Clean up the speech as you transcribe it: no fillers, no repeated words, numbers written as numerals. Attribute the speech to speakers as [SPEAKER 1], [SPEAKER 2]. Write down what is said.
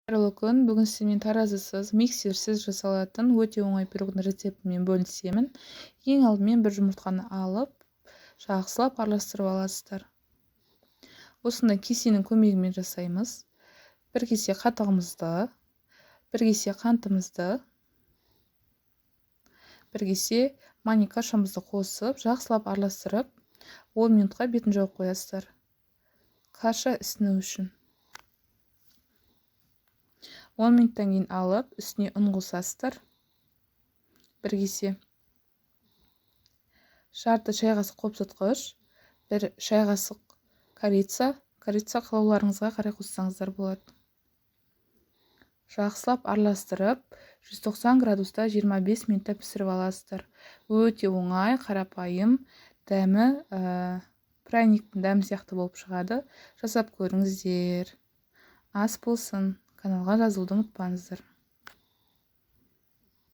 [SPEAKER 1] Қайырлы күн. Бүгін сізбен таразысыз, миксерсіз жасалатын өте оңай пирогтың рецептімен бөлісемін. Ең алдымен бір жұмыртқаны алып, жақсылап араластырып аласыздар. Осындай кесенің көмегімен жасаймыз. Бір кесе қатығымызды, бір кесе қантымызды, бір кесе мани кашамызды қосып, жақсылап араластырып, 10 минутқа бетін жауып қоясыздар. Каша ісіну үшін. 10 минуттан кейін алып, үстіне ұн қосасыздар. Бір кесе. Жарты шай қасық қопсытқыш, бір шай қасық корица. Корица қалауларыңызға қарай қоссаңыздар болады. Жақсылап араластырып, 190 градуста 25 минутта пісіріп аласыздар. Өте оңай, қарапайым, дәмі пряниктің дәмі сияқты болып шығады. Жасап көріңіздер. Ас болсын. Каналға жазылуды ұмытпаңыздар.